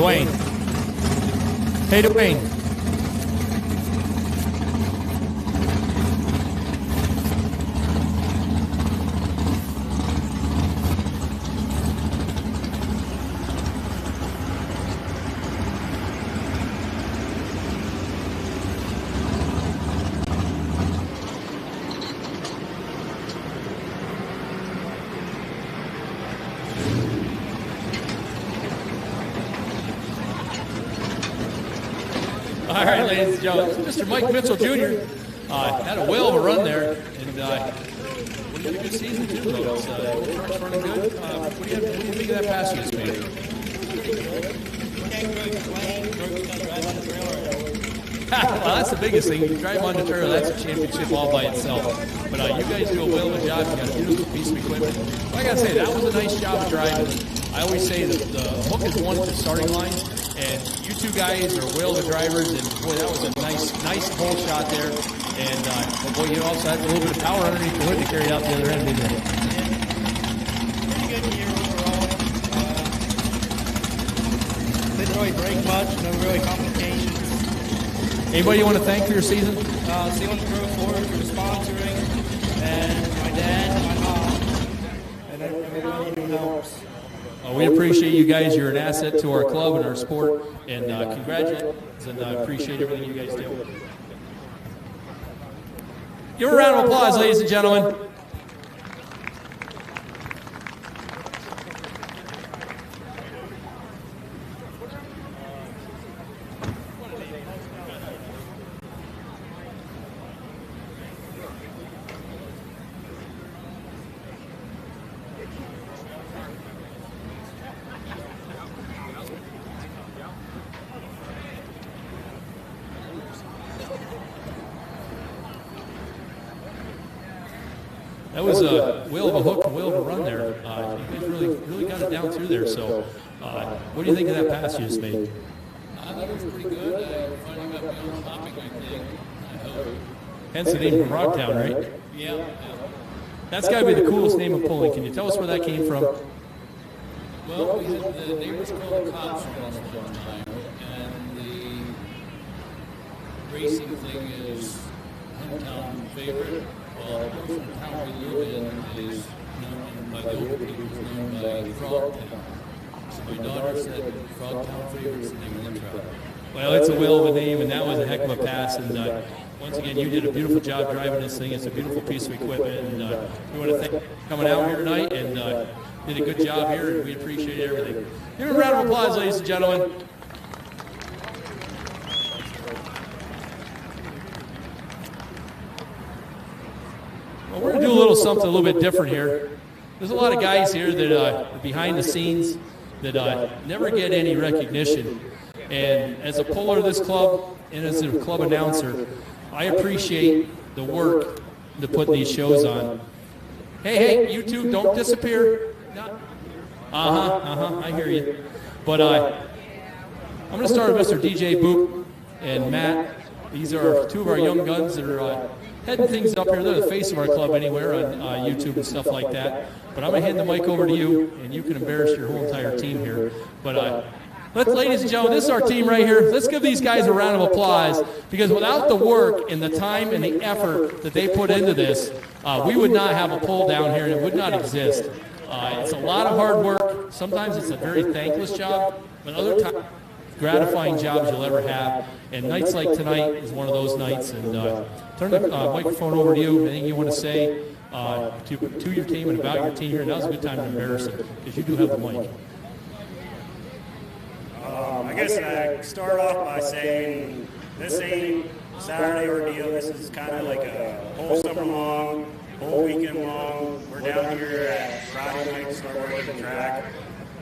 Dwayne. Hey, Dwayne. All right, ladies and gentlemen, Mr. Mike Mitchell Jr. Had a whale of a run there, and he had a good season too. Though. Truck's running good. What do you think of that pass you just made? Well, that's the biggest thing. You drive on the trailer, that's a championship all by itself. But you guys do a whale of a job. You got a beautiful piece of equipment. Well, I got to say, that was a nice job of driving. I always say that the hook is one at the starting line. And you two guys are whale of drivers, and boy, that was a nice pole shot there. And boy, you also had a little bit of power underneath the hood to carry it out the other end, didn't you? Pretty good year overall. Didn't really break much, no really complications. Anybody you want to thank for your season? Sealing Crew Ford for sponsoring, and my dad, my mom, and everyone who helps. We appreciate you guys. You're an asset to our club and our sport, and congratulations, and I appreciate everything you guys do. Give a round of applause, ladies and gentlemen. That was a whale of a hook, a whale of a run there. You guys really got it down through there. So, what do you think of that pass you just made? I thought it was pretty good. Finally got me on topic, I think. I hope. Hence the name from Rocktown, right? Yeah. That's got to be the coolest name of pulling. Can you tell us where that came from? Well, we had the neighbors call the cops on us one time, and the racing thing is hometown favorite. Well, the town we live in is known by the old people, is known by Frogtown. So my daughter said Frogtown favorites, and they were in the track. Well, it's a whale of a name, and that was a heck of a pass. And once again, you did a beautiful job driving this thing. It's a beautiful piece of equipment, and we want to thank you for coming out here tonight, and did a good job here, and we appreciate everything. Give a round of applause, ladies and gentlemen. Well, we're going to do a little something a little bit different here. There's a lot of guys here that are behind the scenes that never get any recognition. And as a puller of this club and as a club announcer, I appreciate the work to put these shows on. Hey, you two, don't disappear. I hear you. But I'm going to start with Mr. DJ Boop and Matt. These are two of our young guns that are heading things up here. They're the face of our club anywhere on YouTube and stuff like that. But I'm going to hand the mic over to you, and you can embarrass your whole entire team here. But ladies and gentlemen, this is our team right here. Let's give these guys a round of applause, because without the work and the time and the effort that they put into this, we would not have a pull down here, and it would not exist. It's a lot of hard work. Sometimes it's a very thankless job, but other times, gratifying jobs you'll ever have. And nights like tonight is one of those nights. And turn the microphone over to you. Anything you want to say to your team and about your team here? Now's a good time to embarrass them, because you do have the mic. I guess I start off by saying this ain't Saturday ordeal. This is kind of like a whole summer long, whole weekend long. We're down here at Friday night to start working the track.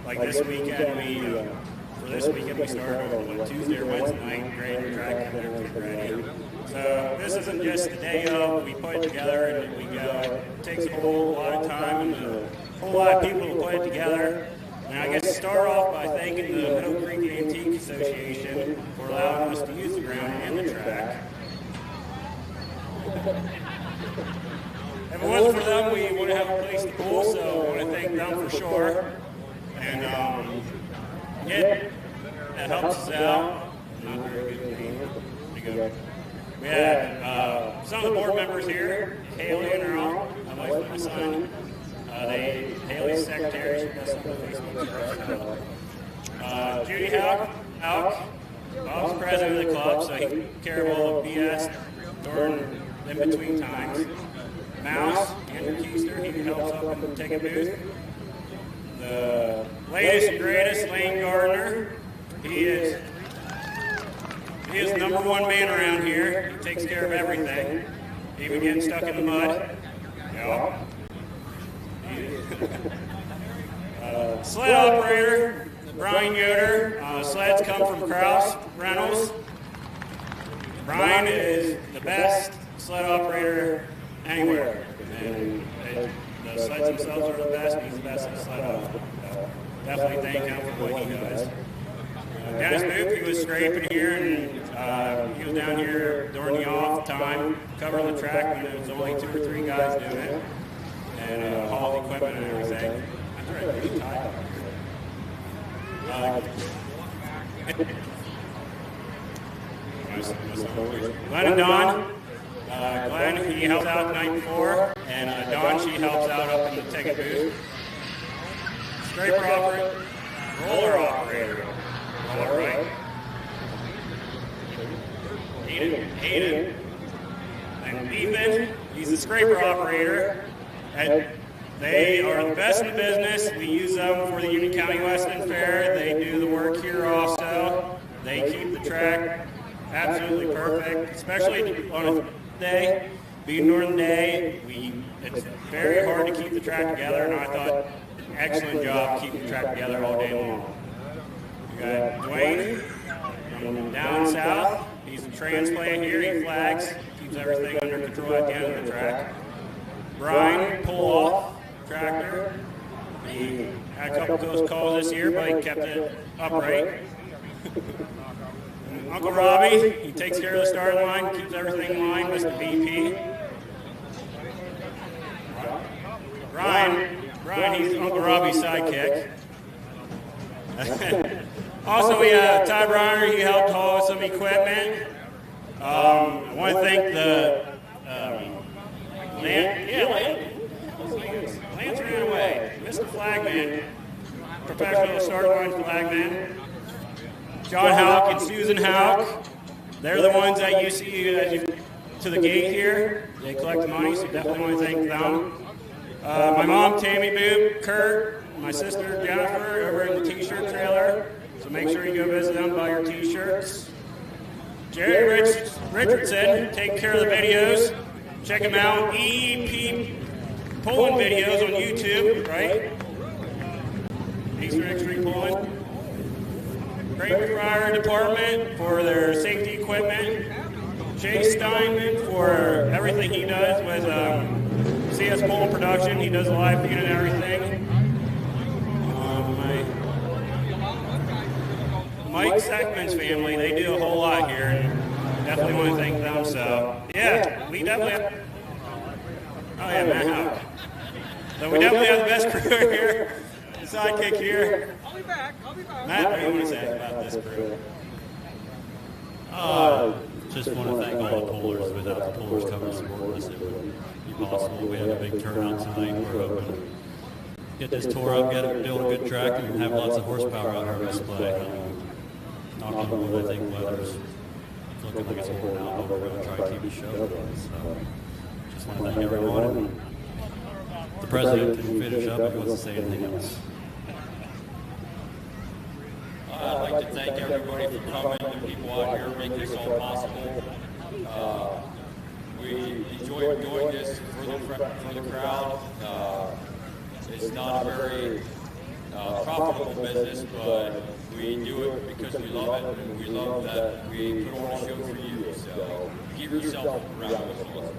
Like this weekend, we started on Tuesday or Wednesday night, grading the track, getting everything ready. So this isn't just the day of. We put it together and we go. It takes a whole lot of time and a whole lot of people to put it together. And I guess start off by thanking the Middle Creek Antique Association for allowing us to use the ground and the track. If it wasn't for them, we wouldn't have a place to pool, so I want to thank them for sure. And that helps us out. Not very good name. Pretty good. We have some of the board members here, Haley and Earl, my wife and my son. Haley's secretary, she does some of the Facebook stuff. Judy Hauk, Bob's president of the club, so he takes care of all the BS during in-between times. Mouse, Andrew Keister, he helps up in the ticket booth. The latest and greatest, Lane Gardner, he is number one man around here. He takes care of everything, even getting stuck in the mud. Yeah. Sled operator, Brian Yoder. Sleds come from Kraus Reynolds. Brian is the best sled operator anywhere. And the sleds themselves are the best. He's the best at sled operator. Definitely thank him for what he does. Dennis Booth, he was scraping here, and he was down here during the off time, covering the track when there was only 2 or 3 guys doing it, and hauled equipment and everything. That's right, pretty tight. Glenn and Don. Glenn, he helped out the night before, and Don, she helps out up in the ticket booth. Scraper operator, roller operator. All right. Hayden. And Ethan, he's the scraper operator. And they are the best in the business. We use them for the Union County Western Fair. They do the work here also. They keep the track absolutely perfect, especially on a day. Being Northern Day, it's very hard to keep the track together, and I thought, excellent job keeping the track together all day long. We got Dwayne from down south. He's a transplant here. He flags, keeps everything under control at the end of the track. Brian, pull-off tractor. He had a couple of close calls this year, but he kept it upright. Uncle Robbie, he takes care of the start line, keeps everything in line, Mr. VP. Brian, he's Uncle Robbie's sidekick. Also, we have Ty Bryner, he helped haul some equipment. I want to thank the Lance ran away. Mr. Flagman, professional start line flagman. John Houck and Susan Houck, they're the ones that you see as you to the gate here. They collect money, so definitely want to thank them. My mom, Tammy Boob, Kurt, my sister, Jennifer, over in the t-shirt trailer. So make sure you go visit them, buy your t-shirts. Jerry Richardson, take care of the videos. Check him out, EP Pulling videos on YouTube, right? Eastern Extreme Pulling. Craig Fryer Department for their safety equipment. Chase Steinman for everything he does with CS Pulling Production. He does the live feed and everything. Mike Sackman's family, they do a whole lot here. And definitely want to thank them. So, yeah, we definitely have. Oh, yeah, Matt Houck. So, we definitely have the best crew here. The sidekick here. I'll be back. Matt, what do you want to say about this crew? Just want to thank all the pullers. Without the pullers coming to support us, it wouldn't be possible. We had a big turnout tonight. We're hoping to get this tore up, build a good track, and have lots of horsepower out here on display. Knock on wood, I think weather's looking like it's holding out, but we're going to try to keep the show going. So just want to thank everyone. The president can finish up if he wants to say anything else. I'd like to thank everybody for coming, the people out here making this all possible. We enjoy doing this for the crowd. It's not a very profitable business, but we do it because we love it, and we love that we put on a show for you. So give yourself a round of applause.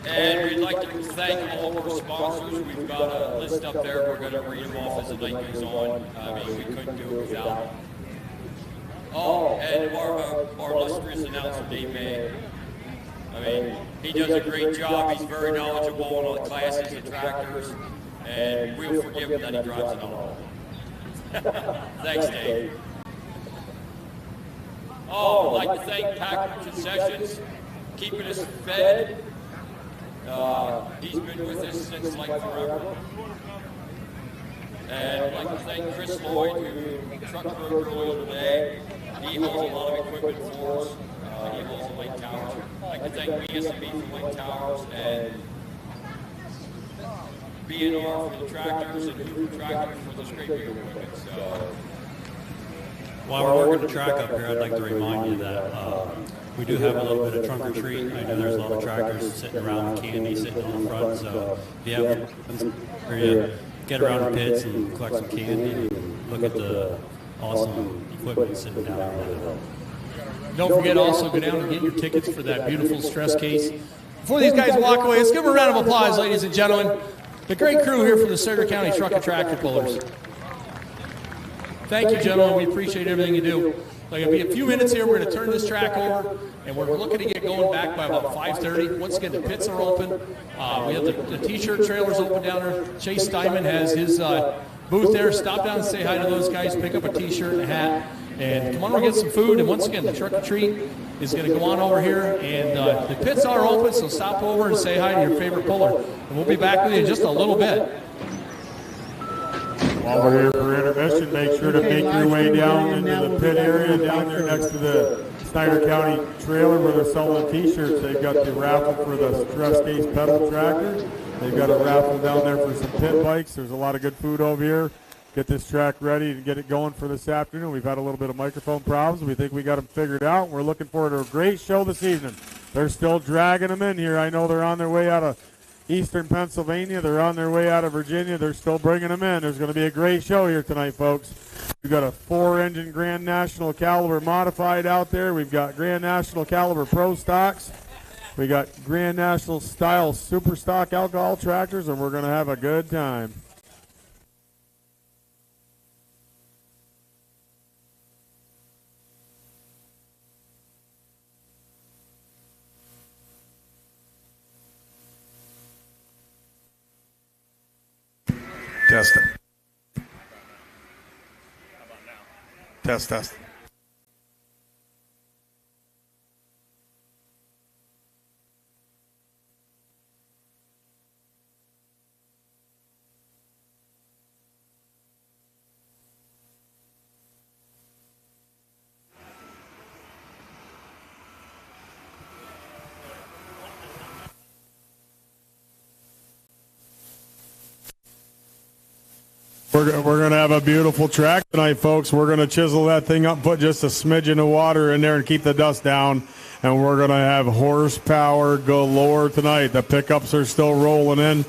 And we'd like to thank all of our sponsors. We've got a list up there. We're going to read them off as the night goes on. I mean, we couldn't do it without them. Oh, and our illustrious announcer, Dave May. I mean, he does a great job. He's very knowledgeable on all the classes and tractors, and we'll forgive him that he drives it all. Thanks, Dave. Oh, I'd like to thank Packard Concessions, keeping us fed. He's been with us since like forever. And I'd like to thank Chris Lloyd, who trucked broke earlier today. He hauls a lot of equipment for us. He hauls the Lake Towers. I'd like to thank BSB for Lake Towers and B&R for the tractors and Hoover Tractors for the scraping equipment. So, while we're working the track up here, I'd like to remind you that we do have a little bit of trunk or treat. I know there's a lot of tractors sitting around with candy sitting on the front, so if you have or you get around the pits and collect some candy and look at the awesome equipment sitting down there. Don't forget also go down and get your tickets for that beautiful stress case. Before these guys walk away, let's give them a round of applause, ladies and gentlemen. The great crew here from the Snyder County Truck and Tractor Pullers. Thank you, gentlemen. We appreciate everything you do. Like, it'll be a few minutes here. We're going to turn this track over, and we're looking to get going back by about 5:30. Once again, the pits are open. We have the T-shirt trailers open down there. Chase Steinman has his booth there. Stop down and say hi to those guys. Pick up a T-shirt and a hat. And come on over and get some food. And once again, the truck or treat is going to go on over here. And the pits are open, so stop over and say hi to your favorite puller. And we'll be back with you in just a little bit. While we're here for intermission, make sure to make your way down into the pit area down there next to the Snyder County trailer where they're selling the T-shirts. They've got the raffle for the stress case pedal tractor. They've got a raffle down there for some pit bikes. There's a lot of good food over here. Get this track ready and get it going for this afternoon. We've had a little bit of microphone problems. We think we got them figured out. We're looking forward to a great show this evening. They're still dragging them in here. I know they're on their way out of Eastern Pennsylvania. They're on their way out of Virginia. They're still bringing them in. There's going to be a great show here tonight, folks. We've got a 4-engine Grand National Caliber modified out there. We've got Grand National Caliber Pro Stocks. We got Grand National Style Super Stock alcohol tractors, and we're going to have a good time. Test it. Test. We're going to have a beautiful track tonight, folks. We're going to chisel that thing up, put just a smidgen of water in there and keep the dust down. And we're going to have horsepower galore tonight. The pickups are still rolling in.